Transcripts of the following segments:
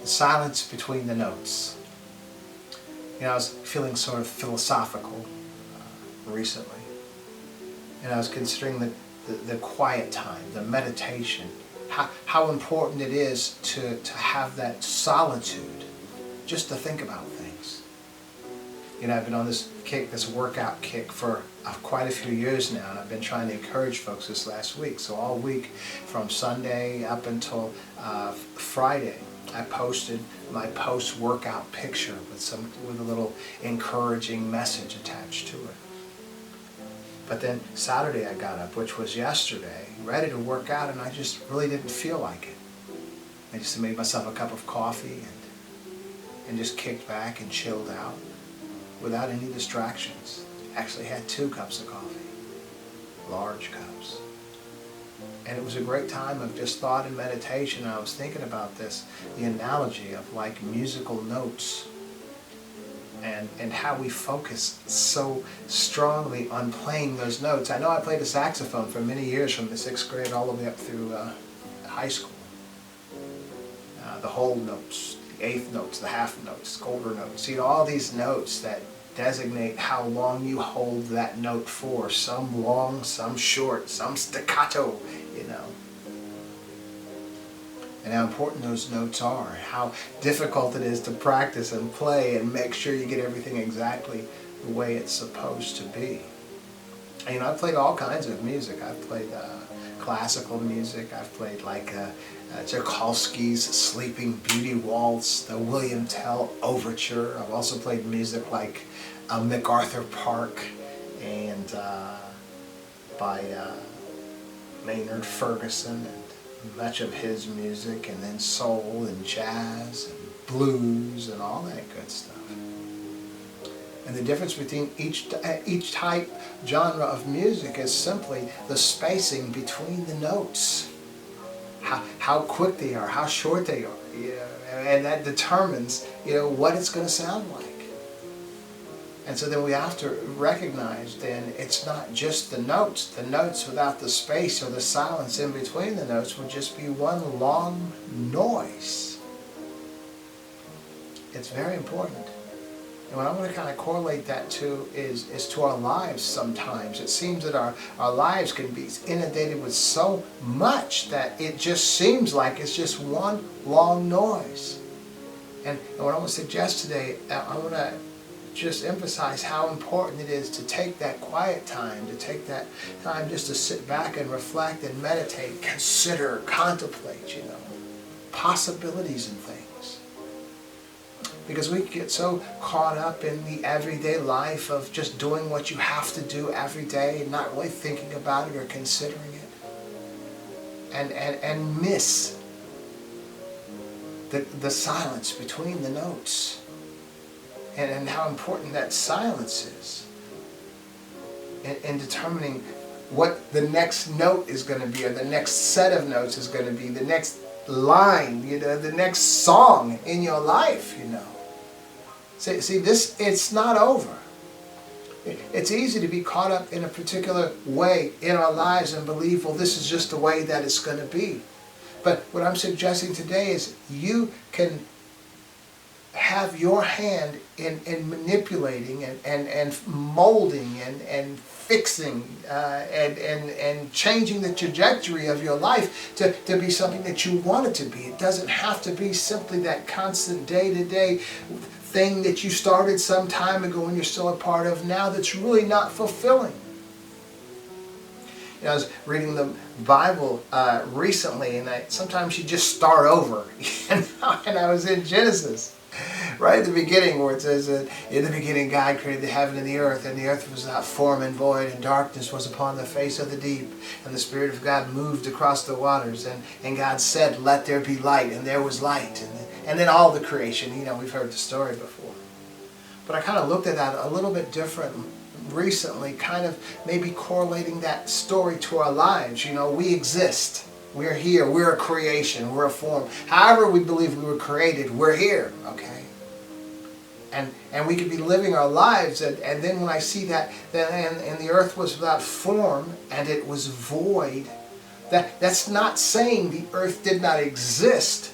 the silence between the notes. You know, I was feeling sort of philosophical recently, and I was considering the quiet time, the meditation, how important it is to have that solitude, just to think about things. You know, I've been on this kick, this workout kick for quite a few years now, and I've been trying to encourage folks this last week. So all week, from Sunday up until Friday, I posted my post-workout picture with a little encouraging message attached to it. But then Saturday I got up, which was yesterday, ready to work out, and I just really didn't feel like it. I just made myself a cup of coffee and just kicked back and chilled out without any distractions. Actually had 2 cups of coffee, large cups. And it was a great time of just thought and meditation. I was thinking about this, the analogy of like musical notes, and how we focus so strongly on playing those notes. I know I played the saxophone for many years, from the 6th grade all the way up through high school. The whole notes, the 8th notes, the half notes, quarter notes, you know, all these notes that designate how long you hold that note for. Some long, some short, some staccato, you know. And how important those notes are, how difficult it is to practice and play and make sure you get everything exactly the way it's supposed to be. And, you know, I've played all kinds of music. I've played classical music. I've played like Tchaikovsky's Sleeping Beauty Waltz, the William Tell Overture. I've also played music like MacArthur Park and by Maynard Ferguson, and much of his music, and then soul and jazz and blues and all that good stuff. And the difference between each type, genre of music is simply the spacing between the notes. How quick they are, how short they are, you know, and that determines, you know, what it's going to sound like. And so then we have to recognize then it's not just the notes. The notes without the space or the silence in between the notes would just be one long noise. It's very important. And what I want to kind of correlate that to is to our lives sometimes. It seems that our lives can be inundated with so much that it just seems like it's just one long noise. And what I want to suggest today, I want to just emphasize how important it is to take that quiet time, to take that time just to sit back and reflect and meditate, consider, contemplate, you know, possibilities and things. Because we get so caught up in the everyday life of just doing what you have to do every day and not really thinking about it or considering it. And miss the silence between the notes. And how important that silence is in determining what the next note is going to be, or the next set of notes is going to be, the next line, you know, the next song in your life, you know. See, this, it's not over. It's easy to be caught up in a particular way in our lives and believe, well, this is just the way that it's going to be. But what I'm suggesting today is you can have your hand in manipulating and molding and fixing and changing the trajectory of your life to be something that you want it to be. It doesn't have to be simply that constant day-to-day thing that you started some time ago and you're still a part of now that's really not fulfilling. You know, I was reading the Bible recently, and sometimes you just start over. You know? And I was in Genesis. Right at the beginning, where it says that in the beginning God created the heaven and the earth was without form and void, and darkness was upon the face of the deep, and the Spirit of God moved across the waters, and God said, let there be light, and there was light. And then all the creation, you know, we've heard the story before. But I kind of looked at that a little bit different recently, kind of maybe correlating that story to our lives. You know, we exist. We're here. We're a creation. We're a form. However we believe we were created, we're here. Okay? And we could be living our lives. And then when I see that, and the earth was without form and it was void, that's not saying the earth did not exist.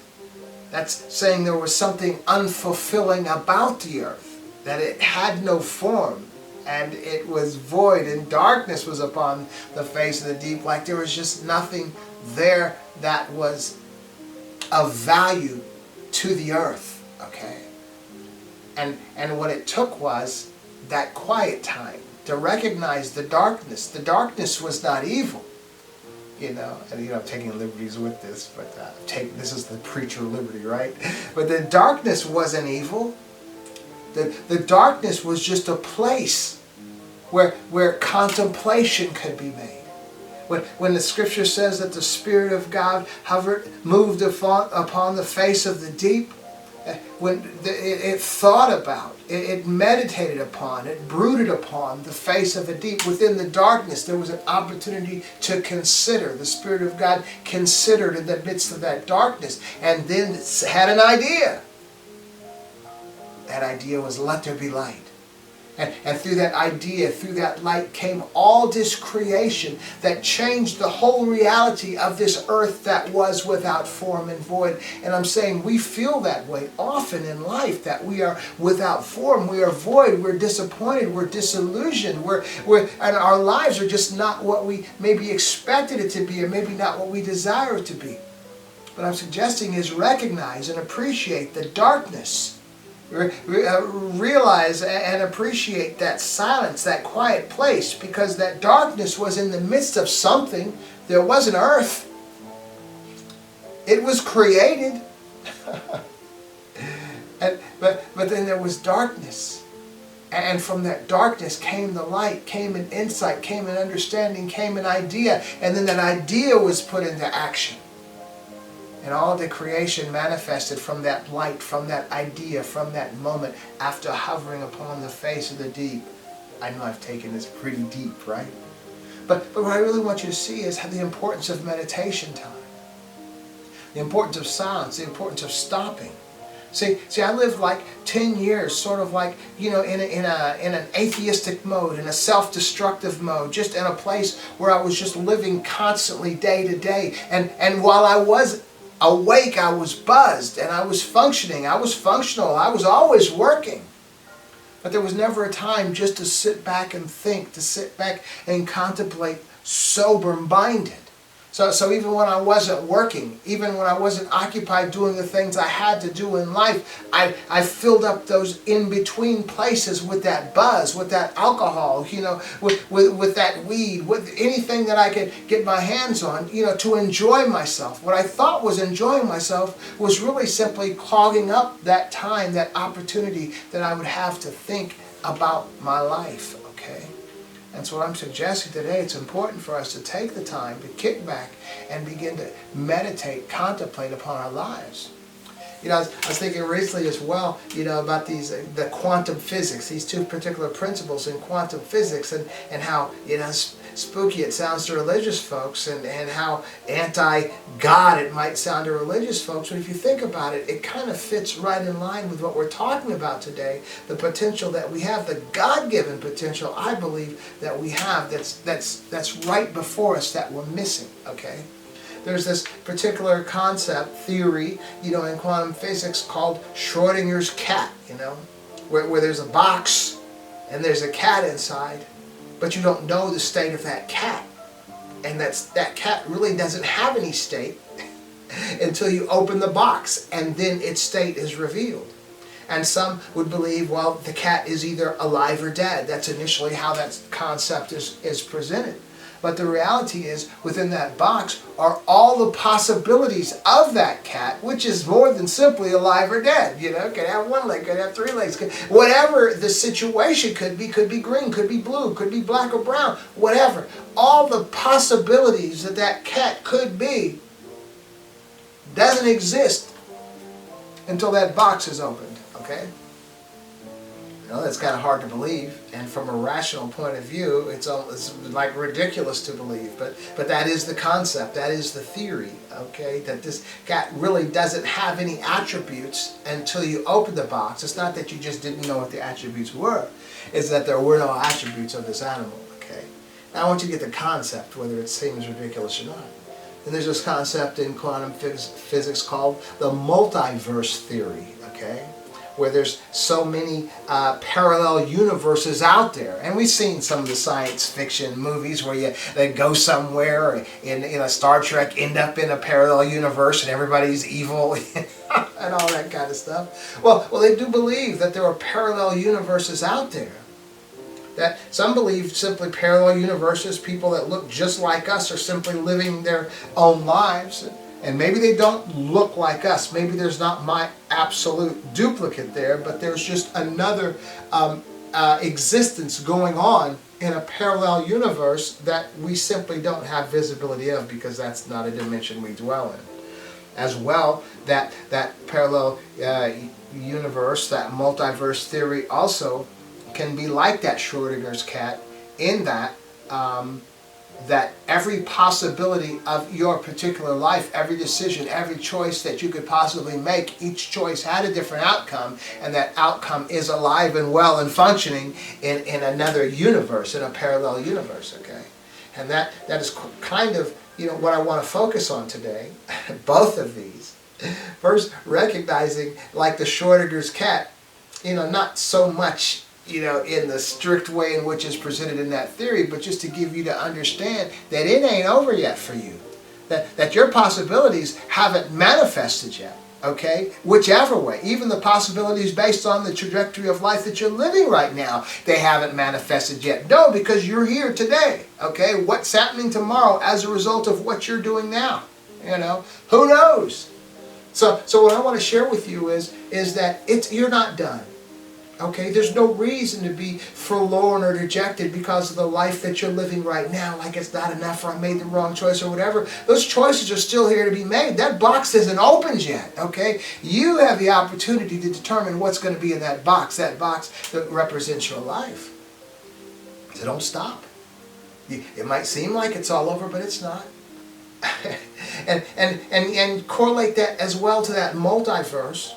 That's saying there was something unfulfilling about the earth, that it had no form, and it was void, and darkness was upon the face of the deep, like there was just nothing there that was of value to the earth, okay? And what it took was that quiet time to recognize the darkness. The darkness was not evil, and I'm taking liberties with this, but this is the preacher liberty, right? But the darkness wasn't evil. The darkness was just a place where contemplation could be made. When the scripture says that the Spirit of God moved upon the face of the deep, when it thought about, it meditated upon, it brooded upon the face of the deep. Within the darkness, there was an opportunity to consider. The Spirit of God considered in the midst of that darkness, and then had an idea. That idea was, let there be light. And through that idea, through that light, came all this creation that changed the whole reality of this earth that was without form and void. And I'm saying we feel that way often in life, that we are without form, we are void, we're disappointed, we're disillusioned, and our lives are just not what we maybe expected it to be, or maybe not what we desire it to be. What I'm suggesting is recognize and appreciate the darkness. Realize and appreciate that silence, that quiet place, because that darkness was in the midst of something. There wasn't earth. It was created. But then there was darkness. And from that darkness came the light, came an insight, came an understanding, came an idea. And then that idea was put into action. And all the creation manifested from that light, from that idea, from that moment, after hovering upon the face of the deep. I know I've taken this pretty deep, right? But what I really want you to see is the importance of meditation time. The importance of silence, the importance of stopping. See, I lived like 10 years, sort of like, in an atheistic mode, in a self-destructive mode, just in a place where I was just living constantly day to day. And while I was awake, I was buzzed, and I was functioning, I was functional, I was always working. But there was never a time just to sit back and think, to sit back and contemplate, sober-minded. So even when I wasn't working, even when I wasn't occupied doing the things I had to do in life, I filled up those in-between places with that buzz, with that alcohol, with that weed, with anything that I could get my hands on, to enjoy myself. What I thought was enjoying myself was really simply clogging up that time, that opportunity that I would have to think about my life, okay? And so what I'm suggesting today, it's important for us to take the time to kick back and begin to meditate, contemplate upon our lives. I was thinking recently as well, about the quantum physics, these two particular principles in quantum physics, and how, spooky it sounds to religious folks, and how anti-God it might sound to religious folks. But if you think about it, it kind of fits right in line with what we're talking about today, the potential that we have, the God-given potential, I believe, that we have that's right before us that we're missing, okay? There's this particular concept, theory, in quantum physics called Schrodinger's cat, where there's a box and there's a cat inside, but you don't know the state of that cat. And that cat really doesn't have any state until you open the box, and then its state is revealed. And some would believe, well, the cat is either alive or dead. That's initially how that concept is presented. But the reality is, within that box are all the possibilities of that cat, which is more than simply alive or dead. Could have one leg, could have three legs. Whatever the situation could be green, could be blue, could be black or brown, whatever. All the possibilities that cat could be doesn't exist until that box is opened, okay? That's kind of hard to believe, and from a rational point of view, it's like ridiculous to believe. But that is the concept, that is the theory, okay? That this cat really doesn't have any attributes until you open the box. It's not that you just didn't know what the attributes were. It's that there were no attributes of this animal, okay? Now I want you to get the concept, whether it seems ridiculous or not. And there's this concept in quantum physics called the multiverse theory, okay? Where there's so many parallel universes out there. And we've seen some of the science fiction movies where they go somewhere, or in Star Trek, end up in a parallel universe and everybody's evil and all that kind of stuff. Well, they do believe that there are parallel universes out there. That some believe simply parallel universes, people that look just like us are simply living their own lives. And maybe they don't look like us. Maybe there's not my absolute duplicate there, but there's just another existence going on in a parallel universe that we simply don't have visibility of, because that's not a dimension we dwell in. As well, that parallel universe, that multiverse theory also can be like that Schrodinger's cat, in that that every possibility of your particular life, every decision, every choice that you could possibly make, each choice had a different outcome, and that outcome is alive and well and functioning in another universe, in a parallel universe, okay? And that is kind of, what I want to focus on today, both of these. First, recognizing, like the Schrodinger's cat, not so much in the strict way in which it's presented in that theory, but just to give you to understand that it ain't over yet for you. That your possibilities haven't manifested yet, okay? Whichever way. Even the possibilities based on the trajectory of life that you're living right now, they haven't manifested yet. No, because you're here today, okay? What's happening tomorrow as a result of what you're doing now? Who knows? So what I want to share with you is that you're not done. Okay, there's no reason to be forlorn or dejected because of the life that you're living right now, like it's not enough, or I made the wrong choice, or whatever. Those choices are still here to be made. That box isn't opened yet, okay? You have the opportunity to determine what's going to be in that box that represents your life. So don't stop. It might seem like it's all over, but it's not. and correlate that as well to that multiverse.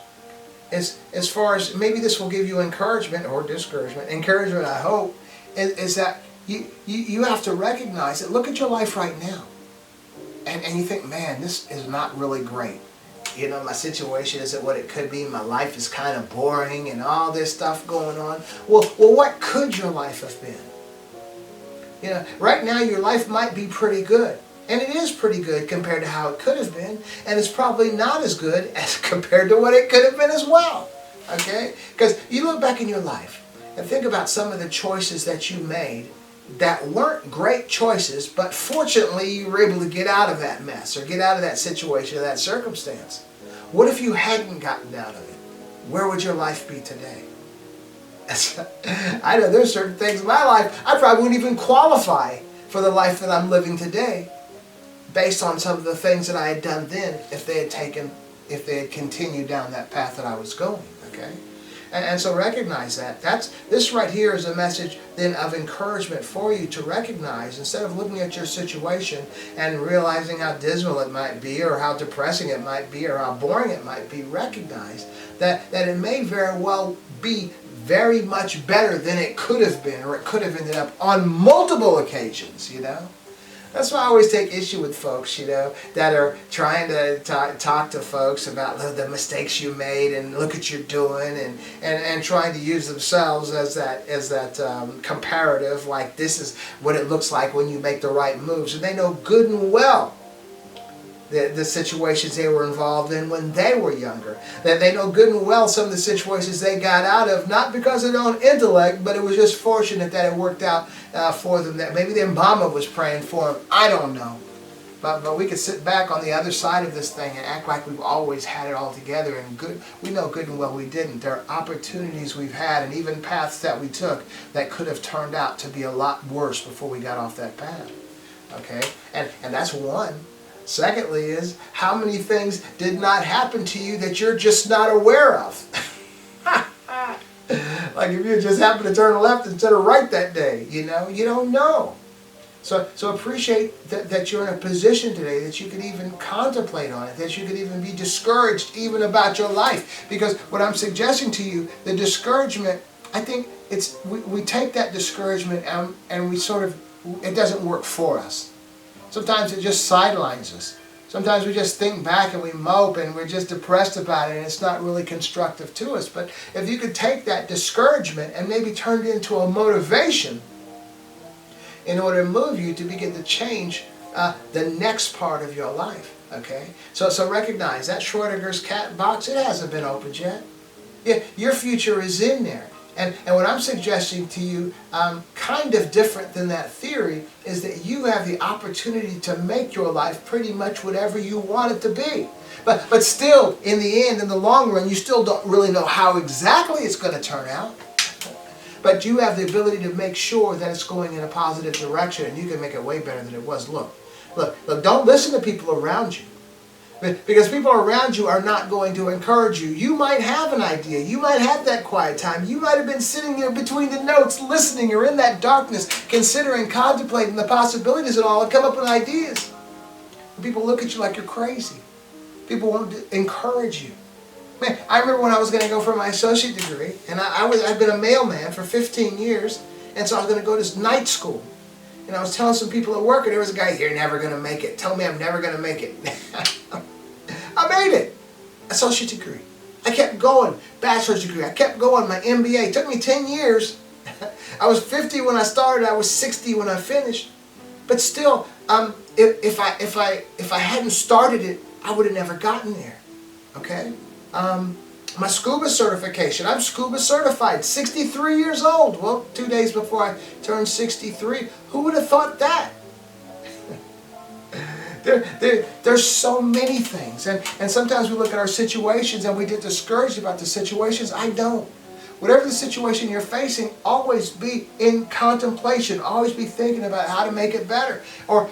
As far as, maybe this will give you encouragement or discouragement. Encouragement, I hope, is that you have to recognize that. Look at your life right now, and you think, man, this is not really great. My situation isn't what it could be. My life is kind of boring and all this stuff going on. Well, what could your life have been? Right now your life might be pretty good. And it is pretty good compared to how it could have been. And it's probably not as good as compared to what it could have been as well. Okay? Because you look back in your life and think about some of the choices that you made that weren't great choices, but fortunately you were able to get out of that mess, or get out of that situation or that circumstance. What if you hadn't gotten out of it? Where would your life be today? I know there's certain things in my life I probably wouldn't even qualify for the life that I'm living today, based on some of the things that I had done then, if they had continued down that path that I was going, okay? And so recognize that. This right here is a message then of encouragement for you to recognize, instead of looking at your situation and realizing how dismal it might be, or how depressing it might be, or how boring it might be, recognize that it may very well be very much better than it could have been, or it could have ended up on multiple occasions, That's why I always take issue with folks, that are trying to talk to folks about the mistakes you made and look what you're doing, and trying to use themselves as that comparative, like this is what it looks like when you make the right moves. And they know good and well the situations they were involved in when they were younger. That they know good and well some of the situations they got out of, not because of their own intellect, but it was just fortunate that it worked out for them. That maybe their mama was praying for them. I don't know. But we could sit back on the other side of this thing and act like we've always had it all together, and we know good and well we didn't. There are opportunities we've had, and even paths that we took that could have turned out to be a lot worse before we got off that path. Okay? And that's one. Secondly is, how many things did not happen to you that you're just not aware of? Like if you just happened to turn left instead of right that day, you don't know. So appreciate that you're in a position today that you could even contemplate on it, that you could even be discouraged even about your life. Because what I'm suggesting to you, the discouragement, I think we take that discouragement and we it doesn't work for us. Sometimes it just sidelines us. Sometimes we just think back and we mope and we're just depressed about it and it's not really constructive to us. But if you could take that discouragement and maybe turn it into a motivation in order to move you to begin to change the next part of your life, okay? So recognize that Schrodinger's cat box, it hasn't been opened yet. Yeah, your future is in there. And what I'm suggesting to you, kind of different than that theory, is that you have the opportunity to make your life pretty much whatever you want it to be. But still, in the end, in the long run, you still don't really know how exactly it's going to turn out. But you have the ability to make sure that it's going in a positive direction, and you can make it way better than it was. Look, don't listen to people around you. Because people around you are not going to encourage you. You might have an idea. You might have that quiet time. You might have been sitting there between the notes, listening, or in that darkness, considering, contemplating the possibilities and all, and come up with ideas. And people look at you like you're crazy. People won't encourage you. Man, I remember when I was going to go for my associate degree, and I've been a mailman for 15 years, and so I was going to go to night school. And I was telling some people at work, and there was a guy, "You're never going to make it. Tell me I'm never going to make it." I made it. Associate degree. I kept going. Bachelor's degree. I kept going. My MBA. It took me 10 years. I was 50 when I started. I was 60 when I finished. But still, if I hadn't started it, I would have never gotten there. Okay? My scuba certification. I'm scuba certified. 63 years old. Well, 2 days before I turned 63. Who would have thought that? There's so many things. And sometimes we look at our situations and we get discouraged about the situations. I don't. Whatever the situation you're facing, always be in contemplation. Always be thinking about how to make it better. Or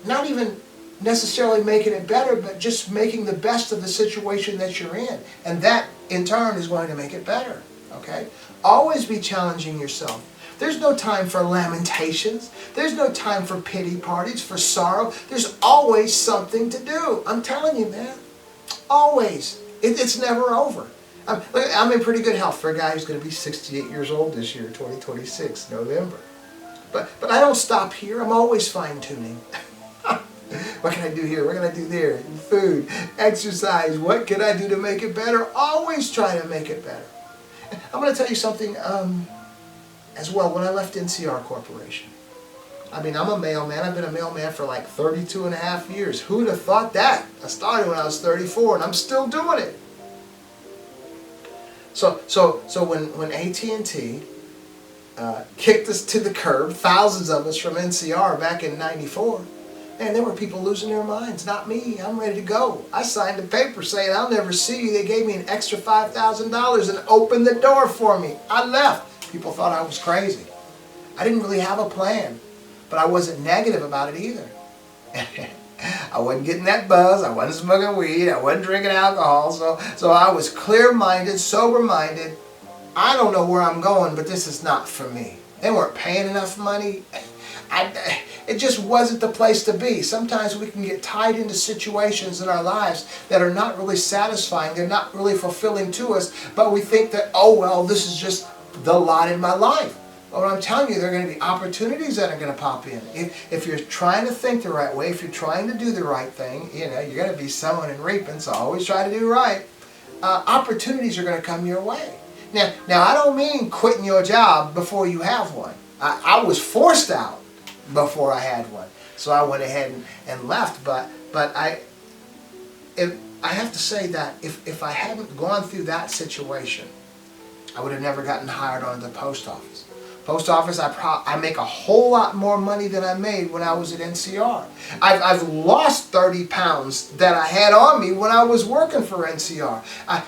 not even necessarily making it better, but just making the best of the situation that you're in. And that, in turn, is going to make it better. Okay? Always be challenging yourself. There's no time for lamentations. There's no time for pity parties, for sorrow. There's always something to do. I'm telling you, man. Always. It's never over. I'm in pretty good health for a guy who's going to be 68 years old this year, 2026, November. But I don't stop here. I'm always fine-tuning. What can I do here? What can I do there? Food, exercise. What can I do to make it better? Always try to make it better. I'm going to tell you something as well. When I left NCR Corporation, I mean, I'm a mailman. I've been a mailman for like 32 and a half years. Who'd have thought that? I started when I was 34 and I'm still doing it. So when AT&T kicked us to the curb, thousands of us from NCR back in '94, man, there were people losing their minds. Not me. I'm ready to go. I signed a paper saying I'll never see you. They gave me an extra $5,000 and opened the door for me. I left. People thought I was crazy. I didn't really have a plan, but I wasn't negative about it either. I wasn't getting that buzz. I wasn't smoking weed. I wasn't drinking alcohol. So I was clear-minded, sober-minded. I don't know where I'm going, but this is not for me. They weren't paying enough money. It just wasn't the place to be. Sometimes we can get tied into situations in our lives that are not really satisfying. They're not really fulfilling to us, but we think that, oh, well, this is just the lot in my life. But what I'm telling you, there are going to be opportunities that are going to pop in. If you're trying to think the right way, if you're trying to do the right thing, you know, you're going to be sowing and reaping, so always try to do right. Opportunities are going to come your way. Now, I don't mean quitting your job before you have one. I was forced out before I had one. So I went ahead and left. But I have to say that if I hadn't gone through that situation, I would have never gotten hired on the post office. Post office, I make a whole lot more money than I made when I was at NCR. I've lost 30 pounds that I had on me when I was working for NCR.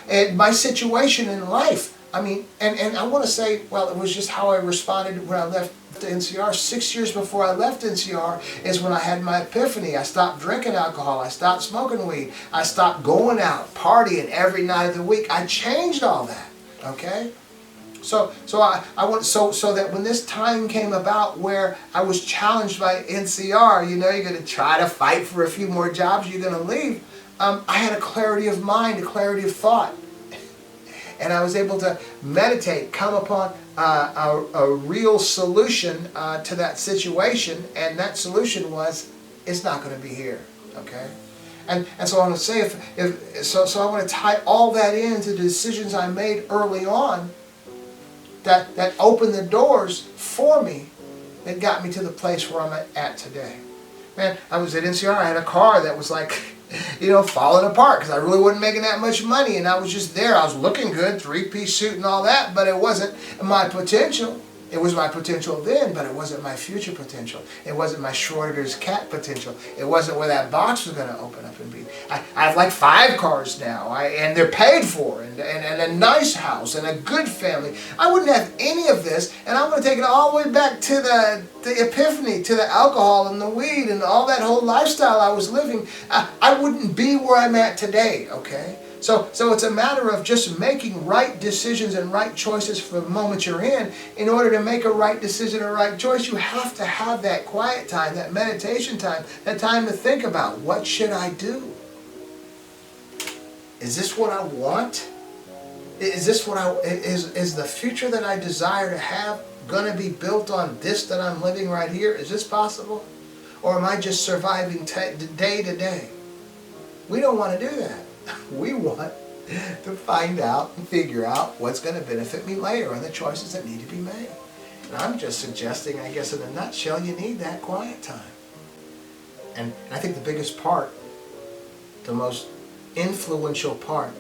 And my situation in life, I mean, and I want to say, well, it was just how I responded when I left the NCR. 6 years before I left NCR is when I had my epiphany. I stopped drinking alcohol. I stopped smoking weed. I stopped going out, partying every night of the week. I changed all that, okay? So that when this time came about where I was challenged by NCR, you know, you're going to try to fight for a few more jobs, you're going to leave. I had a clarity of mind, a clarity of thought. And I was able to meditate, come upon a real solution to that situation. And that solution was it's not going to be here, okay? And so I want to say, so I want to tie all that into the decisions I made early on that opened the doors for me, that got me to the place where I'm at today. Man, I was at NCR, I had a car that was like, falling apart because I really wasn't making that much money, and I was just there. I was looking good, 3-piece suit and all that, but it wasn't my potential. It was my potential then, but it wasn't my future potential. It wasn't my Schrodinger's cat potential. It wasn't where that box was going to open up and be. I have like 5 cars now, and they're paid for, and a nice house, and a good family. I wouldn't have any of this, and I'm going to take it all the way back to the epiphany, to the alcohol and the weed and all that whole lifestyle I was living. I wouldn't be where I'm at today, okay? So it's a matter of just making right decisions and right choices for the moment you're in. In order to make a right decision or right choice, you have to have that quiet time, that meditation time, that time to think about, what should I do? Is this what I want? Is the future that I desire to have going to be built on this that I'm living right here? Is this possible? Or am I just surviving day to day? We don't want to do that. We want to find out and figure out what's going to benefit me later and the choices that need to be made. And I'm just suggesting, I guess in a nutshell, you need that quiet time. And I think the biggest part, the most influential part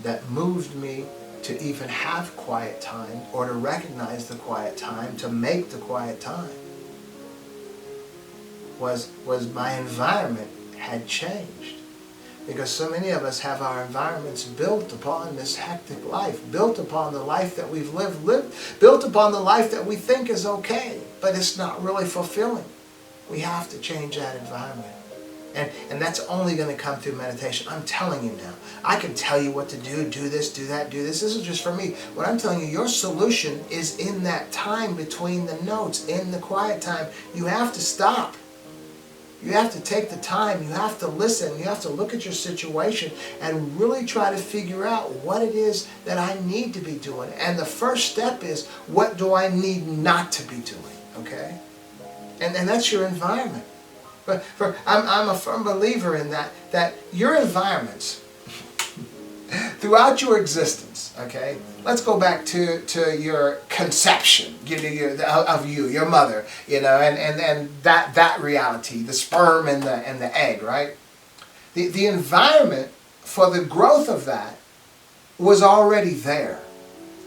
that moved me to even have quiet time, or to recognize the quiet time, to make the quiet time, was my environment had changed. Because so many of us have our environments built upon this hectic life, built upon the life that we've lived, built upon the life that we think is okay, but it's not really fulfilling. We have to change that environment. And that's only going to come through meditation. I'm telling you now. I can tell you what to do this, do that, do this. This is just for me. What I'm telling you, your solution is in that time between the notes, in the quiet time. You have to stop. You have to take the time, you have to listen, you have to look at your situation and really try to figure out what it is that I need to be doing. And the first step is, what do I need not to be doing, okay? And that's your environment. But I'm a firm believer in that your environments, throughout your existence, okay? Let's go back to your conception, of you, your mother, and that reality, the sperm and the egg, right? The environment for the growth of that was already there,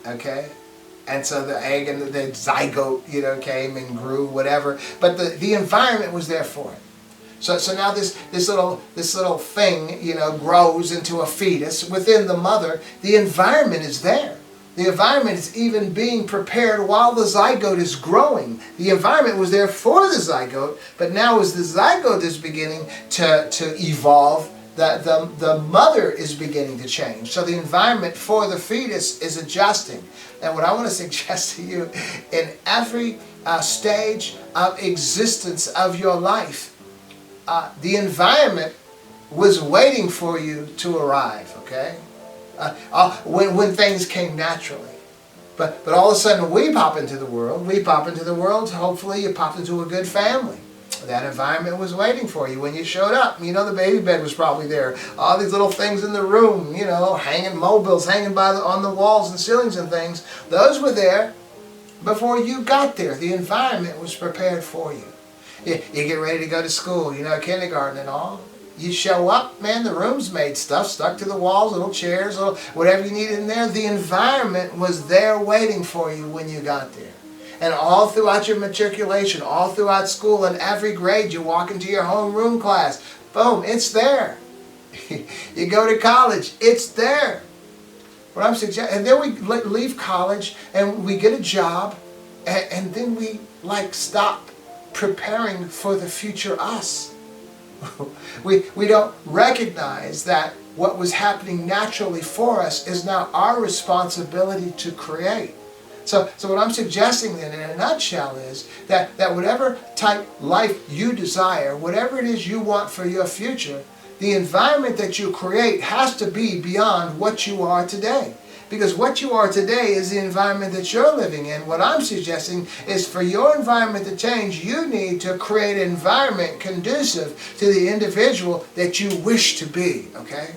okay? And so the egg and the zygote, came and grew, whatever. But the environment was there for it. So now this little thing, grows into a fetus within the mother. The environment is there. The environment is even being prepared while the zygote is growing. The environment was there for the zygote, but now as the zygote is beginning to evolve, the mother is beginning to change. So the environment for the fetus is adjusting. And what I want to suggest to you, in every stage of existence of your life, the environment was waiting for you to arrive, okay? When things came naturally. But all of a sudden we pop into the world, hopefully you popped into a good family. That environment was waiting for you when you showed up. The baby bed was probably there. All these little things in the room, hanging mobiles, hanging on the walls and ceilings and things. Those were there before you got there. The environment was prepared for you. You get ready to go to school, kindergarten and all. You show up, man, the room's made, stuff stuck to the walls, little chairs, whatever you needed in there. The environment was there waiting for you when you got there. And all throughout your matriculation, all throughout school, in every grade, you walk into your homeroom class, boom, it's there. You go to college, it's there. What I'm suggesting, and then we leave college and we get a job, and then we stop preparing for the future us. We don't recognize that what was happening naturally for us is now our responsibility to create. So what I'm suggesting then in a nutshell is that whatever type life you desire, whatever it is you want for your future, the environment that you create has to be beyond what you are today. Because what you are today is the environment that you're living in. What I'm suggesting is for your environment to change, you need to create an environment conducive to the individual that you wish to be, okay?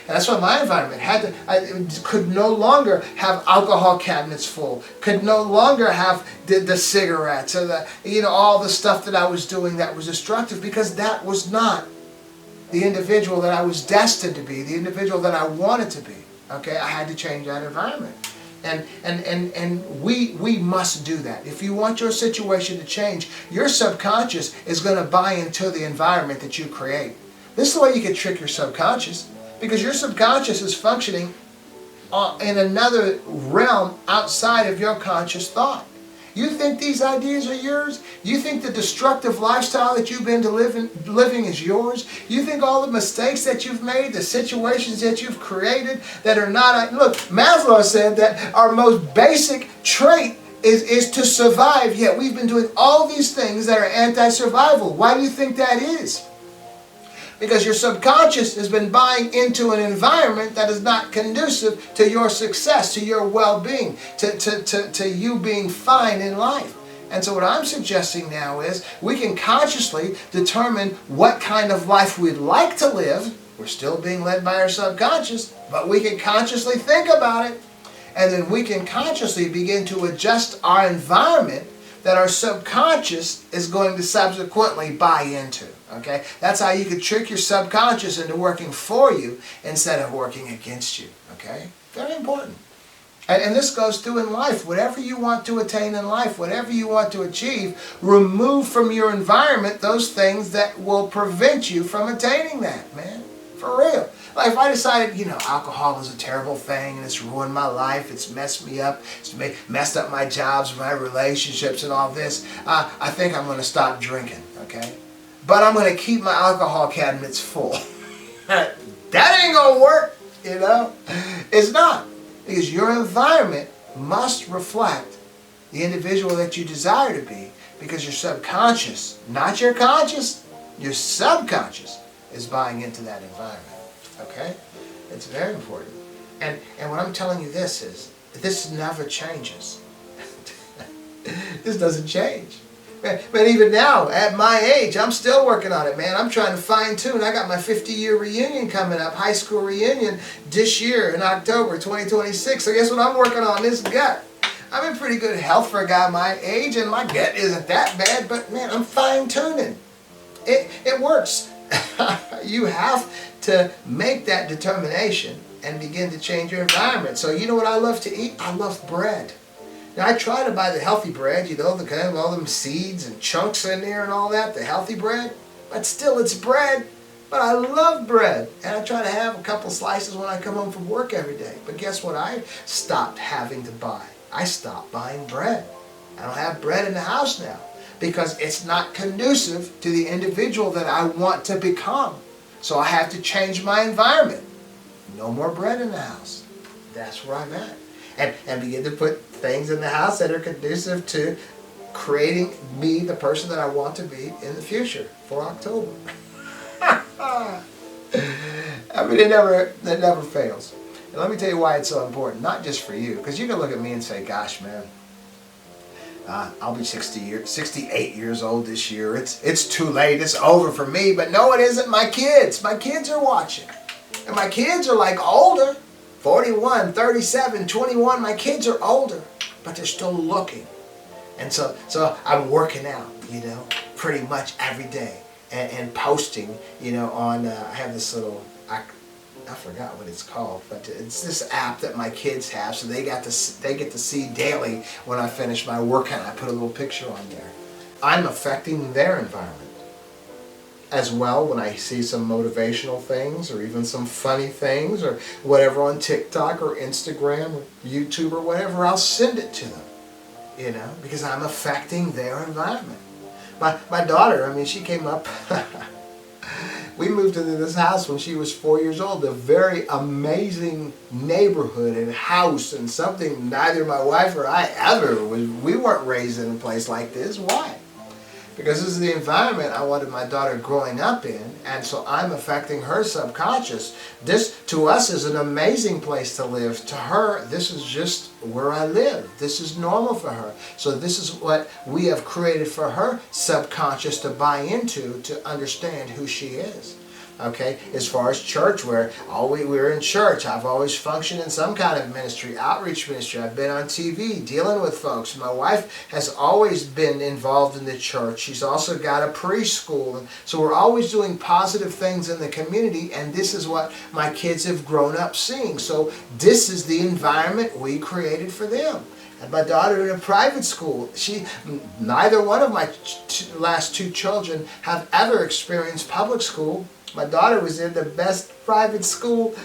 And that's what my environment had to. I could no longer have alcohol cabinets full. Could no longer have the cigarettes or all the stuff that I was doing that was destructive, because that was not the individual that I was destined to be, the individual that I wanted to be. Okay, I had to change that environment. And we must do that. If you want your situation to change, your subconscious is going to buy into the environment that you create. This is the way you can trick your subconscious. Because your subconscious is functioning in another realm outside of your conscious thought. You think these ideas are yours? You think the destructive lifestyle that you've been living is yours? You think all the mistakes that you've made, the situations that you've created that are not... Look, Maslow said that our most basic trait is to survive, yet we've been doing all these things that are anti-survival. Why do you think that is? Because your subconscious has been buying into an environment that is not conducive to your success, to your well-being, to you being fine in life. And so what I'm suggesting now is we can consciously determine what kind of life we'd like to live. We're still being led by our subconscious, but we can consciously think about it. And then we can consciously begin to adjust our environment that our subconscious is going to subsequently buy into. Okay? That's how you can trick your subconscious into working for you instead of working against you. Okay? Very important. And this goes through in life. Whatever you want to attain in life, whatever you want to achieve, remove from your environment those things that will prevent you from attaining that, man. For real. Like if I decided, alcohol is a terrible thing and it's ruined my life, it's messed me up, it's messed up my jobs, my relationships and all this, I think I'm going to stop drinking, okay? But I'm going to keep my alcohol cabinets full. That ain't going to work, It's not. Because your environment must reflect the individual that you desire to be, because your subconscious, not your conscious, your subconscious is buying into that environment. Okay? It's very important. And what I'm telling you this never changes. This doesn't change. But even now, at my age, I'm still working on it, man. I'm trying to fine-tune. I got my 50-year reunion coming up, high school reunion, this year in October 2026. So guess what I'm working on? This gut. I'm in pretty good health for a guy my age, and my gut isn't that bad, but man, I'm fine-tuning. It works. You have to make that determination and begin to change your environment. So you know what I love to eat? I love bread. Now I try to buy the healthy bread, the kind of all them seeds and chunks in there and all that, the healthy bread. But still, it's bread. But I love bread. And I try to have a couple slices when I come home from work every day. But guess what I stopped having to buy? I stopped buying bread. I don't have bread in the house now, because it's not conducive to the individual that I want to become. So I have to change my environment. No more bread in the house. That's where I'm at. And begin to put things in the house that are conducive to creating me the person that I want to be in the future for October. I mean, it never fails. And let me tell you why it's so important. Not just for you, because you can look at me and say, gosh, man, I'll be 68 years old this year. It's too late. It's over for me. But no, it isn't. My kids are watching. And my kids are like older. 41, 37, 21. My kids are older. But they're still looking. And so I'm working out, pretty much every day. And posting, on, I have this little, I forgot what it's called, but it's this app that my kids have, so they get to see daily when I finish my workout. I put a little picture on there. I'm affecting their environment as well when I see some motivational things or even some funny things or whatever on TikTok or Instagram or YouTube or whatever. I'll send it to them, because I'm affecting their environment. My daughter, she came up. We moved into this house when she was 4 years old. A very amazing neighborhood and house, and something neither my wife or I ever was. We weren't raised in a place like this. Why? Because this is the environment I wanted my daughter growing up in, and so I'm affecting her subconscious. This, to us, is an amazing place to live. To her, this is just where I live. This is normal for her. So this is what we have created for her subconscious to buy into, to understand who she is. Okay, as far as church, we're in church. I've always functioned in some kind of ministry, outreach ministry. I've been on TV dealing with folks. My wife has always been involved in the church. She's also got a preschool. And so we're always doing positive things in the community, and this is what my kids have grown up seeing. So this is the environment we created for them. And my daughter in a private school. Neither one of my last two children have ever experienced public school. My daughter was in the best private school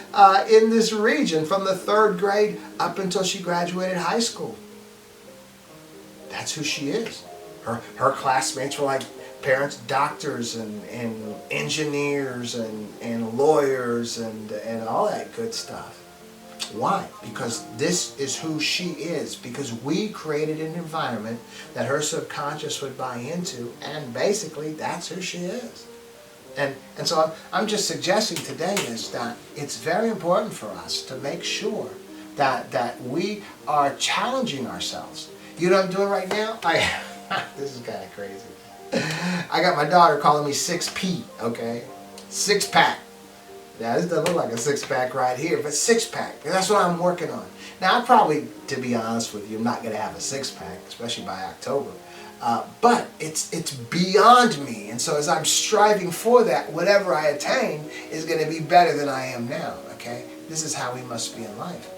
in this region from the 3rd grade up until she graduated high school. That's who she is. Her classmates were like parents, doctors and engineers and lawyers and all that good stuff. Why? Because this is who she is. Because we created an environment that her subconscious would buy into, and basically that's who she is. And so I'm just suggesting today is that it's very important for us to make sure that we are challenging ourselves. You know what I'm doing right now? This is kind of crazy. I got my daughter calling me 6P, okay? 6-pack. Now this doesn't look like a 6-pack right here, but 6-pack. That's what I'm working on. Now I probably, to be honest with you, I'm not going to have a 6-pack, especially by October. But it's beyond me, and so as I'm striving for that, whatever I attain is going to be better than I am now. Okay, this is how we must be in life.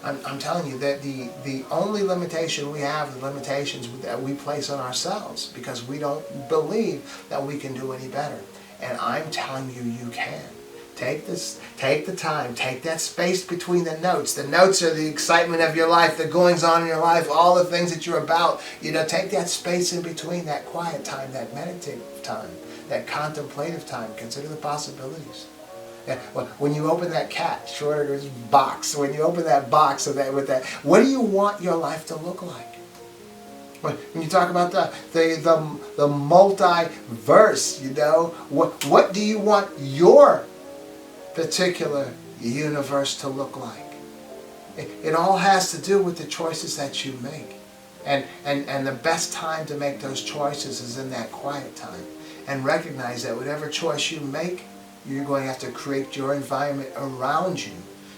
I'm telling you that the only limitation we have is limitations that we place on ourselves because we don't believe that we can do any better. And I'm telling you, you can. Take the time, take that space between the notes. The notes are the excitement of your life, the goings on in your life, all the things that you're about. You know, take that space in between, that quiet time, that meditative time, that contemplative time. Consider the possibilities. Yeah, well, when you open that cat Schrodinger's box, when you open that box with that, what do you want your life to look like? When you talk about the multiverse, you know, what do you want your particular universe to look like? It all has to do with the choices that you make. And the best time to make those choices is in that quiet time. And recognize that whatever choice you make, you're going to have to create your environment around you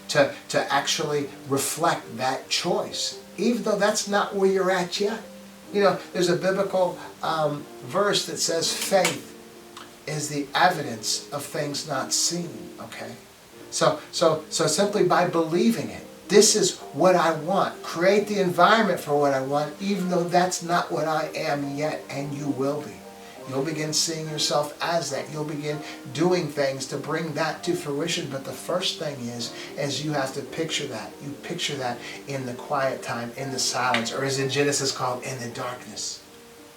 to actually reflect that choice, even though that's not where you're at yet. You know, there's a biblical verse that says faith is the evidence of things not seen, okay? So simply by believing it, this is what I want. Create the environment for what I want, even though that's not what I am yet, and you will be. You'll begin seeing yourself as that. You'll begin doing things to bring that to fruition. But the first thing is you have to picture that. You picture that in the quiet time, in the silence, or as in Genesis called, in the darkness.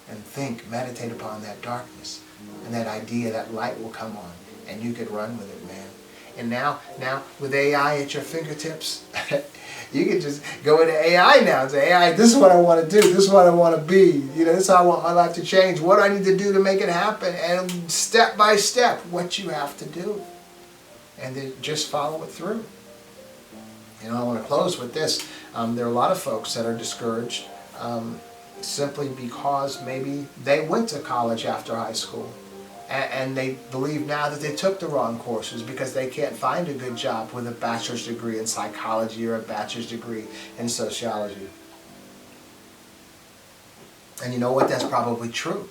And think, meditate upon that darkness. And that idea, that light will come on. And you could run with it, man. And now with AI at your fingertips, you can just go into AI now and say, AI, this is what I want to do. This is what I want to be. You know, this is how I want my life to change. What do I need to do to make it happen? And step by step, what you have to do. And then just follow it through. You know, I want to close with this. There are a lot of folks that are discouraged simply because maybe they went to college after high school. And they believe now that they took the wrong courses because they can't find a good job with a bachelor's degree in psychology or a bachelor's degree in sociology. And you know what? That's probably true.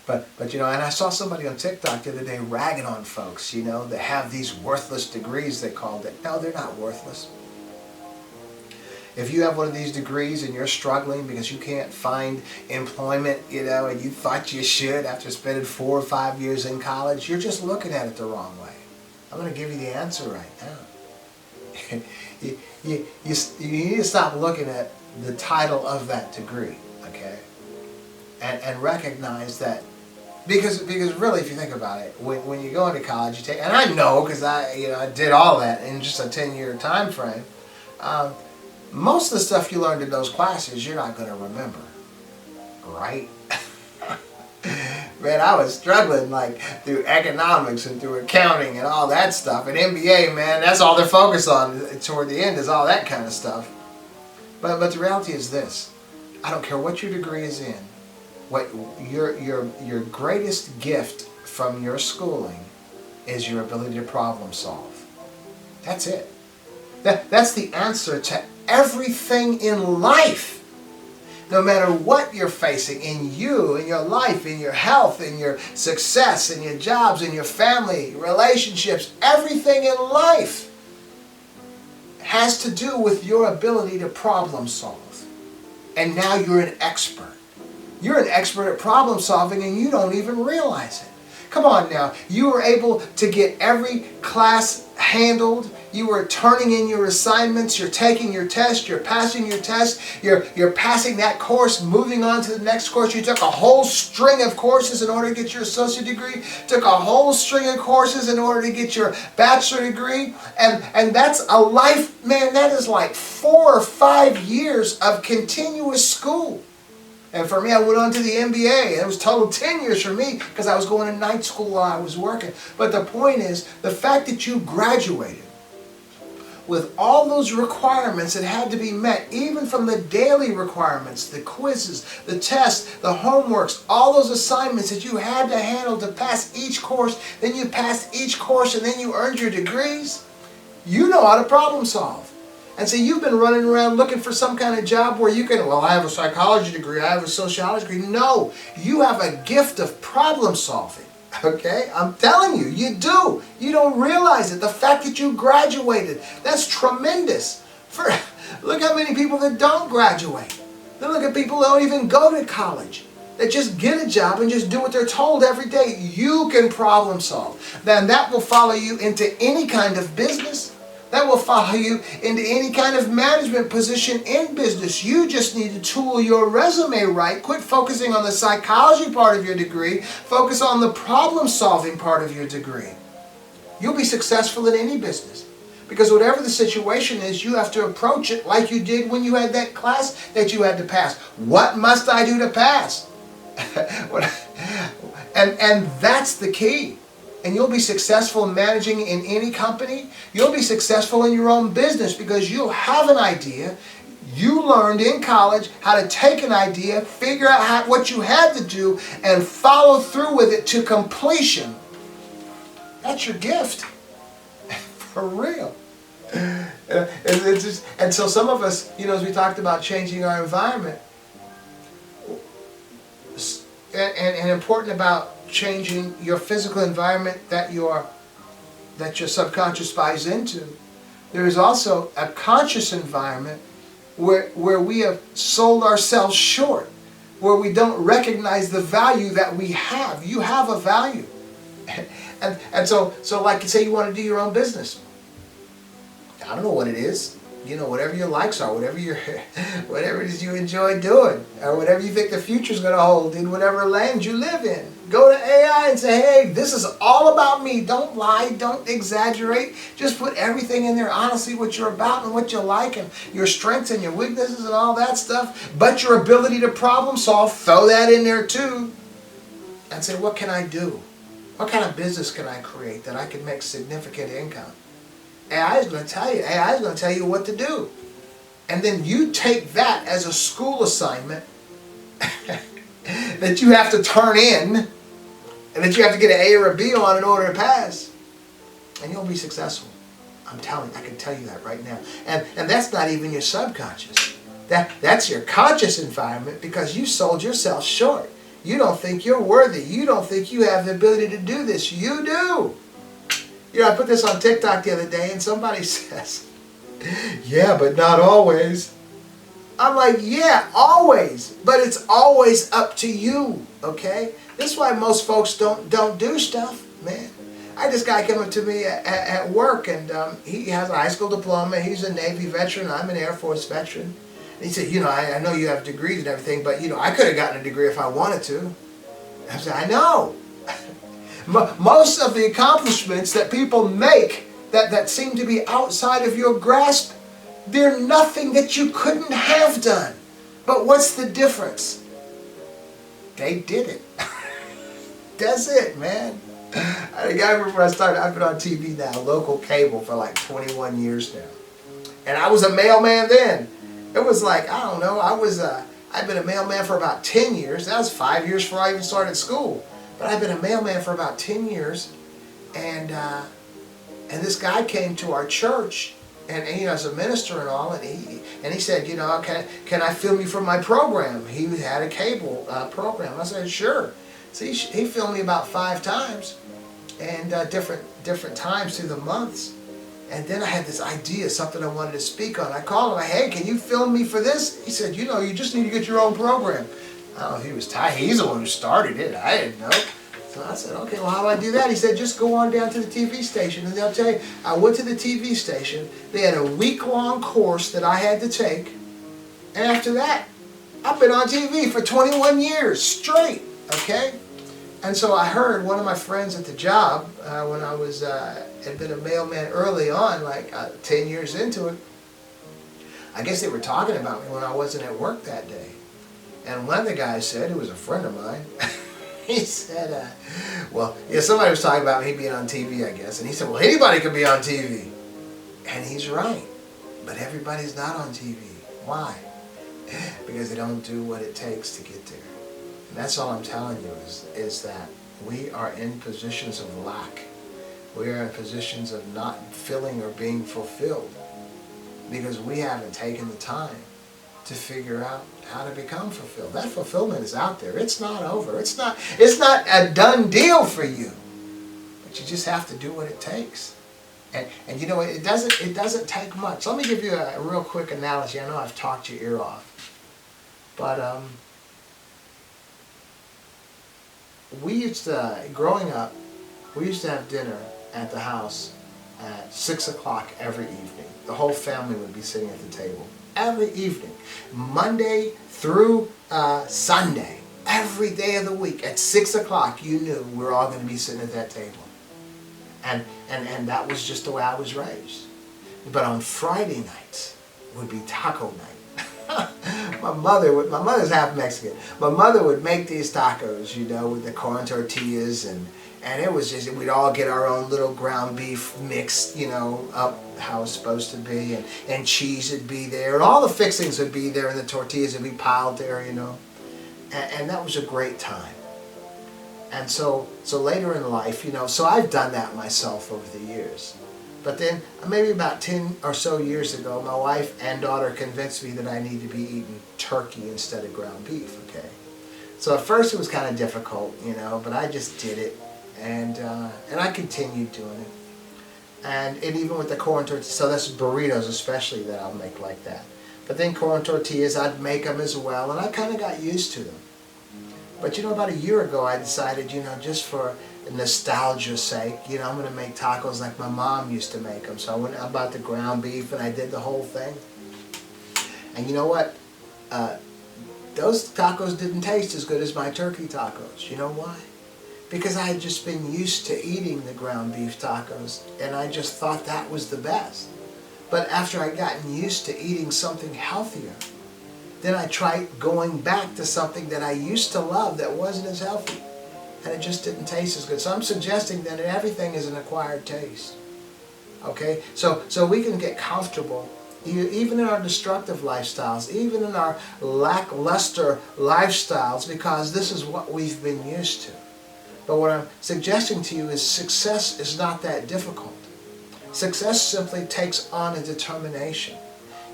But you know, and I saw somebody on TikTok the other day ragging on folks, you know, that have these worthless degrees, they called it. No, they're not worthless. If you have one of these degrees and you're struggling because you can't find employment, you know, and you thought you should after spending 4 or 5 years in college, you're just looking at it the wrong way. I'm going to give you the answer right now. you need to stop looking at the title of that degree, okay? And recognize that, because really, if you think about it, when you go into college, you take, and I know because I did all that in just a 10-year time frame. Most of the stuff you learned in those classes, you're not going to remember, right? Man, I was struggling like through economics and through accounting and all that stuff. And MBA, man, that's all they're focused on toward the end is all that kind of stuff. But the reality is this: I don't care what your degree is in. What your greatest gift from your schooling is your ability to problem solve. That's it. That's the answer to everything in life. No matter what you're facing in you, in your life, in your health, in your success, in your jobs, in your family, relationships, everything in life has to do with your ability to problem solve. And now you're an expert. You're an expert at problem solving and you don't even realize it. Come on now, you were able to get every class handled. You were turning in your assignments, you're taking your test, you're passing your test, you're passing that course, moving on to the next course. You took a whole string of courses in order to get your associate degree, took a whole string of courses in order to get your bachelor degree, and that's a life, man, that is like 4 or 5 years of continuous school. And for me, I went on to the MBA, and it was total 10 years for me because I was going to night school while I was working. But the point is, the fact that you graduated with all those requirements that had to be met, even from the daily requirements, the quizzes, the tests, the homeworks, all those assignments that you had to handle to pass each course, then you passed each course and then you earned your degrees, you know how to problem solve. And so you've been running around looking for some kind of job where you can, well, I have a psychology degree, I have a sociology degree. No, you have a gift of problem solving. Okay? I'm telling you, you do. You don't realize it. The fact that you graduated, that's tremendous. Look how many people that don't graduate. Then look at people that don't even go to college. That just get a job and just do what they're told every day. You can problem solve. Then that will follow you into any kind of business. That will follow you into any kind of management position in business. You just need to tool your resume right. Quit focusing on the psychology part of your degree. Focus on the problem-solving part of your degree. You'll be successful in any business. Because whatever the situation is, you have to approach it like you did when you had that class that you had to pass. What must I do to pass? And that's the key. And you'll be successful in managing in any company. You'll be successful in your own business because you'll have an idea. You learned in college how to take an idea, figure out what you had to do, and follow through with it to completion. That's your gift. For real. And so some of us, as we talked about changing our environment, and important about changing your physical environment that your subconscious buys into. There is also a conscious environment where we have sold ourselves short, where we don't recognize the value that we have. You have a value. And so like say you want to do your own business. I don't know what it is. Whatever your likes are, whatever it is you enjoy doing, or whatever you think the future's going to hold in whatever land you live in. Go to AI and say, hey, this is all about me. Don't lie, don't exaggerate. Just put everything in there, honestly, what you're about and what you like and your strengths and your weaknesses and all that stuff. But your ability to problem solve, throw that in there too. And say, what can I do? What kind of business can I create that I can make significant income? AI is going to tell you. AI is going to tell you what to do. And then you take that as a school assignment that you have to turn in and that you have to get an A or a B on in order to pass. And you'll be successful. I'm telling you, I can tell you that right now. And that's not even your subconscious. That's your conscious environment because you sold yourself short. You don't think you're worthy. You don't think you have the ability to do this. You do. I put this on TikTok the other day and somebody says, yeah, but not always. I'm like, yeah, always. But it's always up to you, okay? This is why most folks don't do stuff, man. I had this guy come up to me at work and he has a high school diploma. He's a Navy veteran. I'm an Air Force veteran. And he said, I know you have degrees and everything, but, I could have gotten a degree if I wanted to. I said, I know. Most of the accomplishments that people make that seem to be outside of your grasp, they're nothing that you couldn't have done. But what's the difference? They did it. That's it, man. I remember when I started, I've been on TV now, local cable, for like 21 years now. And I was a mailman then. It was like, I don't know, I've been a mailman for about 10 years. That was 5 years before I even started school. But I've been a mailman for about 10 years. And this guy came to our church, and he was a minister and all, and he said, you know, can I film you for my program? He had a cable program. I said, sure. So he filmed me about 5 times, and different times through the months. And then I had this idea, something I wanted to speak on. I called him, hey, can you film me for this? He said, you know, you just need to get your own program. I don't know if he was tired. He's the one who started it. I didn't know. So I said, okay, well, how do I do that? He said, just go on down to the TV station, and they'll tell you. I went to the TV station. They had a week-long course that I had to take. And after that, I've been on TV for 21 years straight, okay? And so I heard one of my friends at the job, when I was had been a mailman early on, like 10 years into it, I guess they were talking about me when I wasn't at work that day. And one of the guys said, who was a friend of mine, he said, well, yeah, somebody was talking about me being on TV, I guess. And he said, well, anybody can be on TV. And he's right. But everybody's not on TV. Why? Because they don't do what it takes to get there. And that's all I'm telling you is that we are in positions of lack. We are in positions of not filling or being fulfilled because we haven't taken the time to figure out how to become fulfilled. That fulfillment is out there. It's not over. It's not a done deal for you. But you just have to do what it takes. And you know, it doesn't take much. Let me give you a real quick analogy. I know I've talked your ear off. But we used to, growing up, we used to have dinner at the house at 6 o'clock every evening. The whole family would be sitting at the table. Every evening. Monday through Sunday. Every day of the week at 6 o'clock you knew we were all going to be sitting at that table. And that was just the way I was raised. But on Friday nights would be taco night. My mother's half Mexican. My mother would make these tacos, you know, with the corn tortillas, and it was just, we'd all get our own little ground beef mixed, you know, up how it's supposed to be, and cheese would be there, and all the fixings would be there, and the tortillas would be piled there, you know, and that was a great time. And so later in life, you know, so I've done that myself over the years. But then, maybe about 10 or so years ago, my wife and daughter convinced me that I need to be eating turkey instead of ground beef, okay? So at first it was kind of difficult, you know, but I just did it, and I continued doing it. And even with the corn tortillas, so that's burritos especially that I'll make like that. But then corn tortillas, I'd make them as well, and I kind of got used to them. But you know, about a year ago, I decided, you know, just for nostalgia's sake, you know, I'm going to make tacos like my mom used to make them. So I went out about the ground beef and I did the whole thing. And you know what? Those tacos didn't taste as good as my turkey tacos. You know why? Because I had just been used to eating the ground beef tacos, and I just thought that was the best. But after I gotten used to eating something healthier, then I tried going back to something that I used to love that wasn't as healthy. And it just didn't taste as good. So I'm suggesting that everything is an acquired taste. Okay? So we can get comfortable, even in our destructive lifestyles, even in our lackluster lifestyles, because this is what we've been used to. But what I'm suggesting to you is success is not that difficult. Success simply takes on a determination.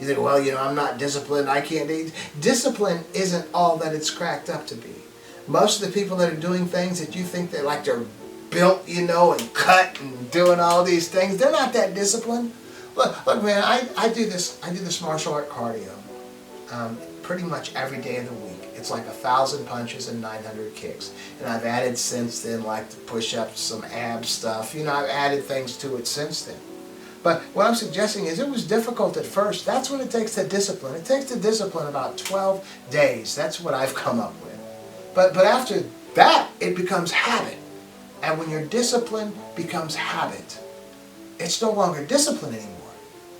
You think, well, you know, I'm not disciplined, I can't eat. Discipline isn't all that it's cracked up to be. Most of the people that are doing things that you think they're built, you know, and cut and doing all these things, they're not that disciplined. Look, man, I do this martial art cardio pretty much every day of the week. It's like 1,000 punches and 900 kicks. And I've added since then, like the push-ups, some ab stuff. You know, I've added things to it since then. But what I'm suggesting is it was difficult at first. That's what it takes to discipline. It takes to discipline about 12 days. That's what I've come up with. But after that, it becomes habit. And when your discipline becomes habit, it's no longer discipline anymore.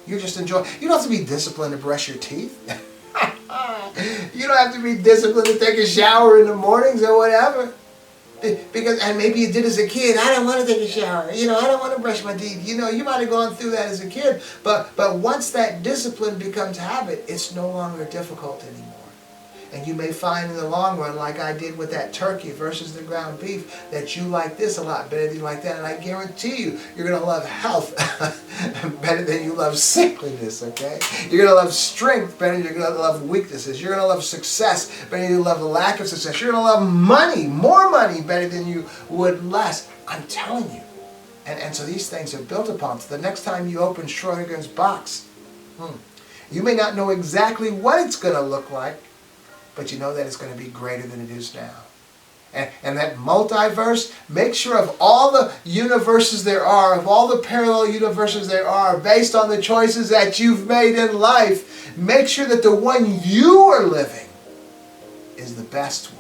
You just enjoy. You don't have to be disciplined to brush your teeth. You don't have to be disciplined to take a shower in the mornings or whatever. Because, and maybe you did as a kid, I don't want to take a shower, I don't want to brush my teeth, you might have gone through that as a kid, but once that discipline becomes habit, it's no longer difficult anymore. And you may find in the long run, like I did with that turkey versus the ground beef, that you like this a lot better than you like that. And I guarantee you, you're going to love health better than you love sickliness, okay? You're going to love strength better than you're going to love weaknesses. You're going to love success better than you love the lack of success. You're going to love money, more money, better than you would less. I'm telling you. And so these things are built upon. So the next time you open Schrodinger's box, you may not know exactly what it's going to look like, but you know that it's going to be greater than it is now. And that multiverse, make sure of all the universes there are, of all the parallel universes there are, based on the choices that you've made in life, make sure that the one you are living is the best